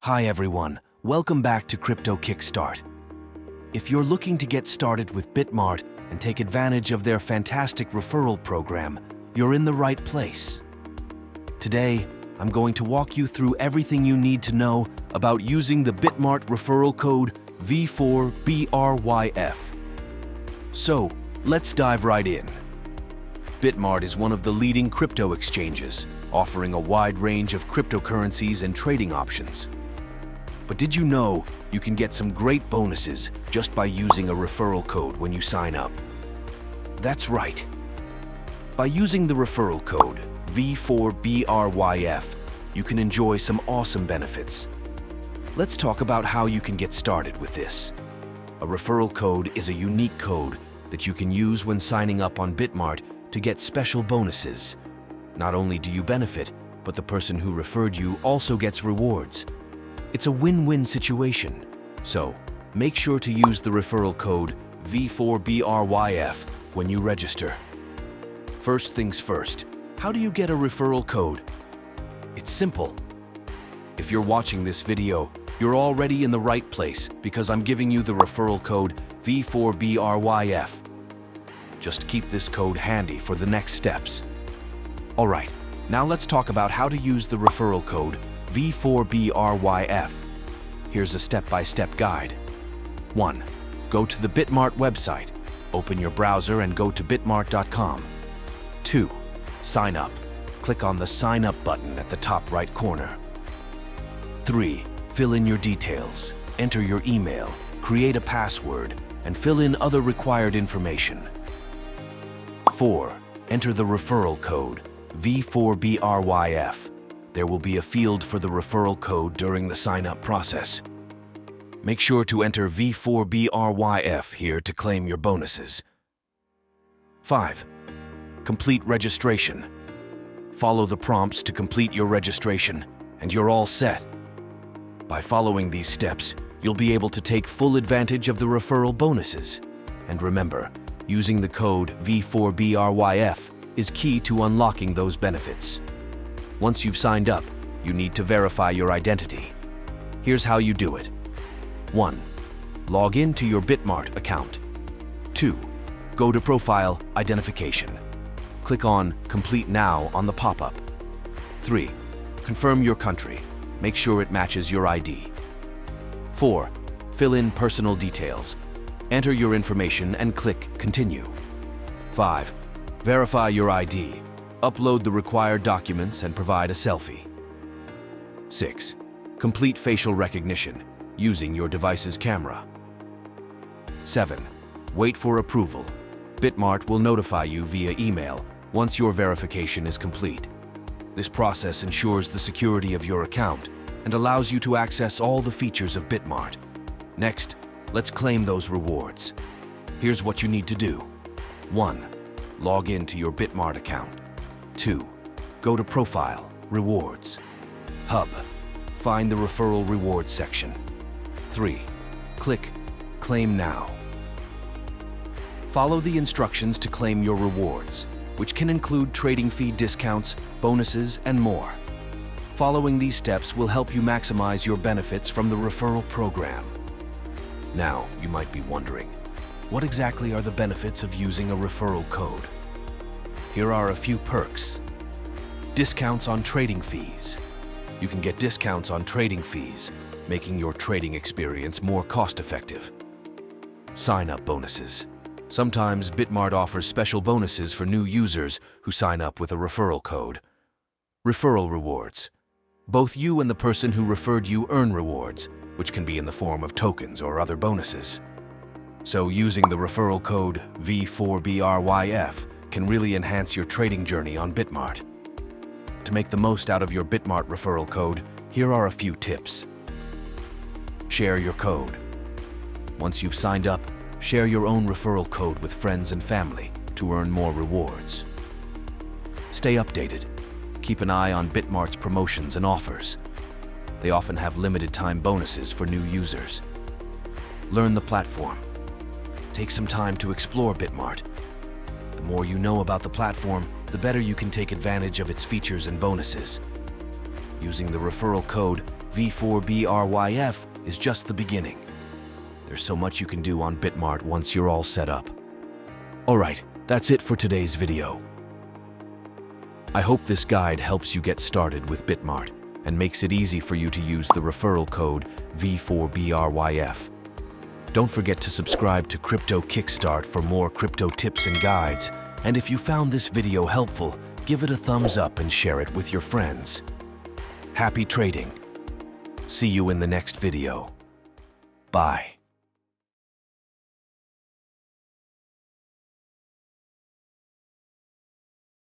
Hi everyone, welcome back to Crypto Kickstart. If you're looking to get started with Bitmart and take advantage of their fantastic referral program, you're in the right place. Today, I'm going to walk you through everything you need to know about using the Bitmart referral code V4BRyF. So, let's dive right in. Bitmart is one of the leading crypto exchanges, offering a wide range of cryptocurrencies and trading options. But did you know you can get some great bonuses just by using a referral code when you sign up? That's right. By using the referral code V4BRyF, you can enjoy some awesome benefits. Let's talk about how you can get started with this. A referral code is a unique code that you can use when signing up on Bitmart to get special bonuses. Not only do you benefit, but the person who referred you also gets rewards. It's a win-win situation. So, make sure to use the referral code V4BRyF when you register. First things first, how do you get a referral code? It's simple. If you're watching this video, you're already in the right place because I'm giving you the referral code V4BRyF. Just keep this code handy for the next steps. Alright, now let's talk about how to use the referral code V4BRyF. Here's a step-by-step guide. 1. Go to the Bitmart website. Open your browser and go to bitmart.com. 2. Sign up. Click on the Sign Up button at the top right corner. 3. Fill in your details. Enter your email, create a password, and fill in other required information. 4. Enter the referral code V4BRyF. There will be a field for the referral code during the sign-up process. Make sure to enter V4BRyF here to claim your bonuses. 5. Complete registration. Follow the prompts to complete your registration, and you're all set. By following these steps, you'll be able to take full advantage of the referral bonuses. And remember, using the code V4BRyF is key to unlocking those benefits. Once you've signed up, you need to verify your identity. Here's how you do it. 1. Log in to your Bitmart account. 2. Go to Profile Identification. Click on Complete Now on the pop-up. 3. Confirm your country. Make sure it matches your ID. 4. Fill in personal details. Enter your information and click Continue. 5. Verify your ID. Upload the required documents and provide a selfie. 6. Complete facial recognition using your device's camera. 7. Wait for approval. Bitmart will notify you via email once your verification is complete. This process ensures the security of your account and allows you to access all the features of Bitmart. Next, let's claim those rewards. Here's what you need to do. 1. Log in to your Bitmart account. 2. Go to Profile, Rewards. Hub. Find the Referral Rewards section. 3. Click Claim Now. Follow the instructions to claim your rewards, which can include trading fee discounts, bonuses, and more. Following these steps will help you maximize your benefits from the referral program. Now, you might be wondering, what exactly are the benefits of using a referral code? Here are a few perks. Discounts on trading fees. You can get discounts on trading fees, making your trading experience more cost-effective. Sign-up bonuses. Sometimes Bitmart offers special bonuses for new users who sign up with a referral code. Referral rewards. Both you and the person who referred you earn rewards, which can be in the form of tokens or other bonuses. So using the referral code V4BRyF can really enhance your trading journey on Bitmart. To make the most out of your Bitmart referral code, here are a few tips. Share your code. Once you've signed up, share your own referral code with friends and family to earn more rewards. Stay updated. Keep an eye on Bitmart's promotions and offers. They often have limited time bonuses for new users. Learn the platform. Take some time to explore Bitmart. The more you know about the platform, the better you can take advantage of its features and bonuses. Using the referral code V4BRyF is just the beginning. There's so much you can do on Bitmart once you're all set up. Alright, that's it for today's video. I hope this guide helps you get started with Bitmart and makes it easy for you to use the referral code V4BRyF. Don't forget to subscribe to Crypto Kickstart for more crypto tips and guides. And if you found this video helpful, give it a thumbs up and share it with your friends. Happy trading. See you in the next video. Bye.